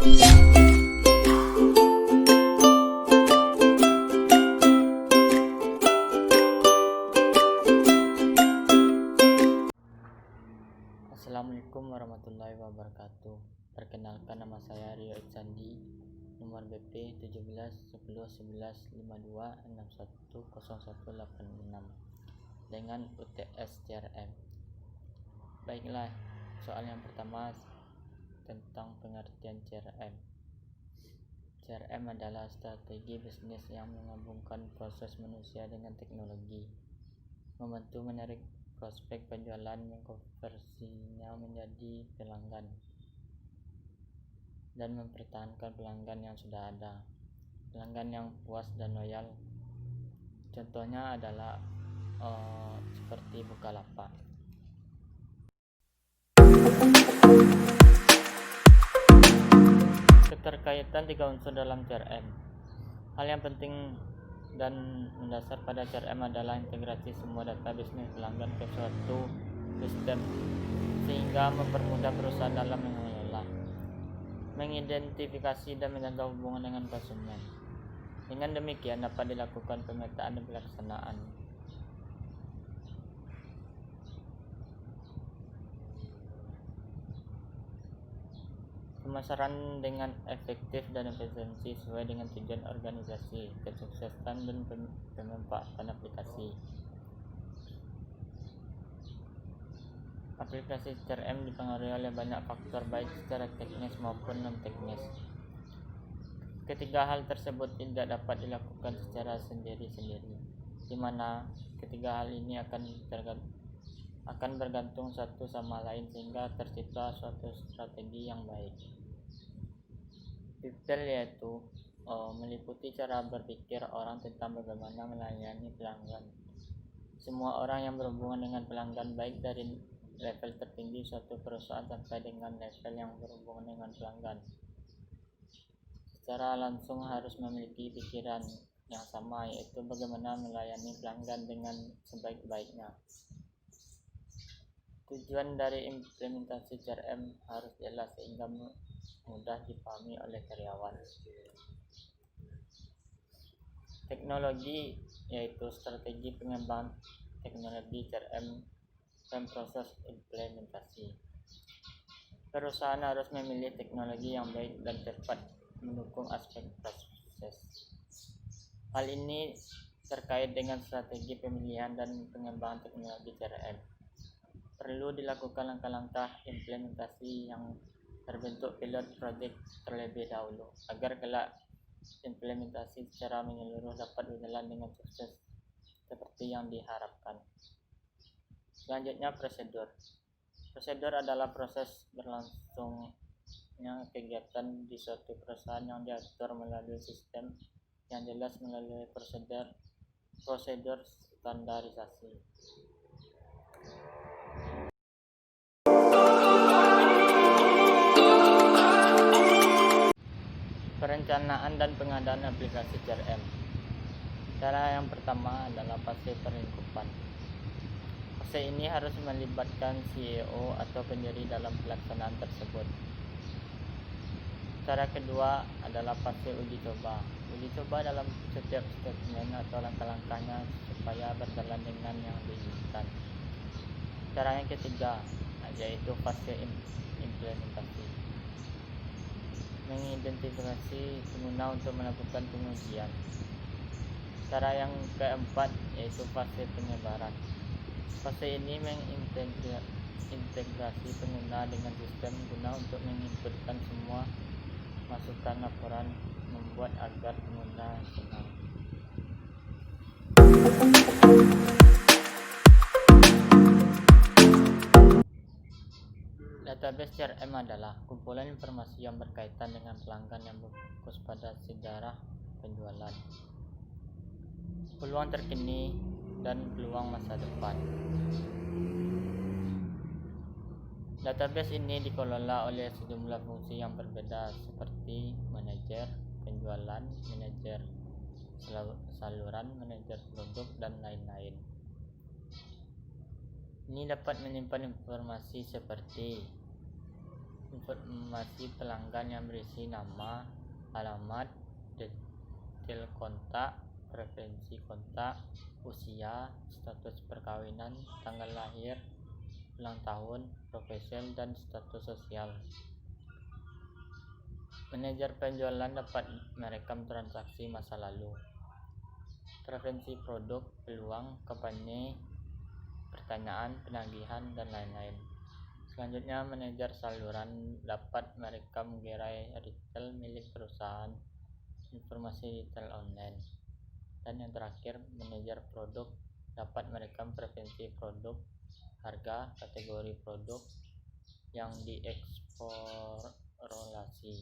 Assalamualaikum warahmatullahi wabarakatuh. Perkenalkan, nama saya Rio Iksandi, nomor BP 17111152610186 dengan UTS CRM. Baiklah, soal yang pertama tentang pengertian CRM. CRM adalah strategi bisnis yang menggabungkan proses manusia dengan teknologi, membantu menarik prospek penjualan, mengkonversinya menjadi pelanggan, dan mempertahankan pelanggan yang sudah ada. Pelanggan yang puas dan loyal, contohnya adalah seperti Bukalapak. Keterkaitan tiga unsur dalam CRM. Hal yang penting dan mendasar pada CRM adalah integrasi semua data bisnis pelanggan ke suatu sistem, sehingga mempermudah perusahaan dalam mengelola, mengidentifikasi dan menjaga hubungan dengan konsumen. Dengan demikian dapat dilakukan pemetaan dan pelaksanaan. Pemasaran dengan efektif dan efisiensi sesuai dengan tujuan organisasi, kesuksesan dan pemanfaatan aplikasi. Aplikasi CRM dipengaruhi oleh banyak faktor, baik secara teknis maupun non-teknis. Ketiga hal tersebut tidak dapat dilakukan secara sendiri-sendiri, di mana ketiga hal ini akan bergantung satu sama lain sehingga tercipta suatu strategi yang baik. Detail yaitu meliputi cara berpikir orang tentang bagaimana melayani pelanggan. Semua orang yang berhubungan dengan pelanggan, baik dari level tertinggi suatu perusahaan sampai dengan level yang berhubungan dengan pelanggan, secara langsung harus memiliki pikiran yang sama, yaitu bagaimana melayani pelanggan dengan sebaik-baiknya. Tujuan dari implementasi CRM harus jelas sehingga mudah dipahami oleh karyawan. Teknologi yaitu strategi pengembangan teknologi CRM dan proses implementasi. Perusahaan harus memilih teknologi yang baik dan cepat mendukung aspek proses. Hal ini terkait dengan strategi pemilihan dan pengembangan teknologi CRM. Perlu dilakukan langkah-langkah implementasi yang terbentuk pilot project terlebih dahulu, agar kelak implementasi secara menyeluruh dapat berjalan dengan sukses seperti yang diharapkan. Selanjutnya, prosedur. Prosedur adalah proses berlangsungnya kegiatan di suatu perusahaan yang diatur melalui sistem yang jelas melalui prosedur standarisasi. Perencanaan dan pengadaan aplikasi CRM. Cara yang pertama adalah fase perlengkapan. Fase ini harus melibatkan CEO atau pendiri dalam pelaksanaan tersebut. Cara kedua adalah fase uji coba. Uji coba dalam setiap statement atau langkah-langkahnya supaya berjalan dengan yang diinginkan. Cara yang ketiga yaitu fase implementasi. Mengidentifikasi pengguna untuk melakukan pengujian. Cara yang keempat yaitu fase penyebaran. Fase ini mengintegrasi pengguna dengan sistem guna untuk menginputkan semua masukan laporan, membuat agar pengguna senang. Database CRM adalah kumpulan informasi yang berkaitan dengan pelanggan yang berfokus pada sejarah penjualan, peluang terkini, dan peluang masa depan. Database ini dikelola oleh sejumlah fungsi yang berbeda seperti manajer penjualan, manajer saluran, manajer produk, dan lain-lain. Ini dapat menyimpan informasi seperti informasi pelanggan yang berisi nama, alamat, detail kontak, preferensi kontak, usia, status perkawinan, tanggal lahir, ulang tahun, profesi, dan status sosial. Manajer penjualan dapat merekam transaksi masa lalu, preferensi produk, peluang, kampanye, pertanyaan, penagihan, dan lain-lain. Selanjutnya, manajer saluran dapat merekam gerai retail milik perusahaan, informasi retail online. Dan yang terakhir, manajer produk dapat merekam preferensi produk, harga, kategori produk yang dieksplorasi.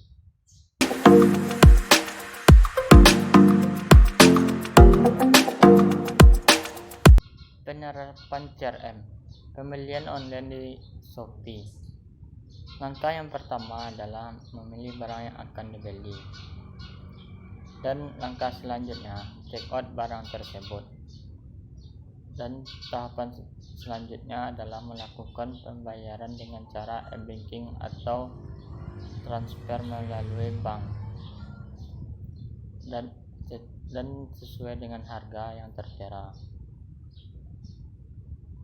Penerapan CRM, pembelian online di Shopee. Langkah yang pertama adalah memilih barang yang akan dibeli, dan langkah selanjutnya checkout barang tersebut, dan tahapan selanjutnya adalah melakukan pembayaran dengan cara e-banking atau transfer melalui bank, dan sesuai dengan harga yang tertera.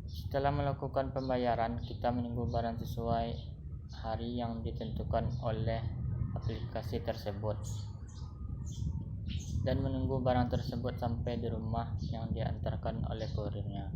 Setelah melakukan pembayaran, kita menunggu barang sesuai hari yang ditentukan oleh aplikasi tersebut, dan menunggu barang tersebut sampai di rumah yang diantarkan oleh kurirnya.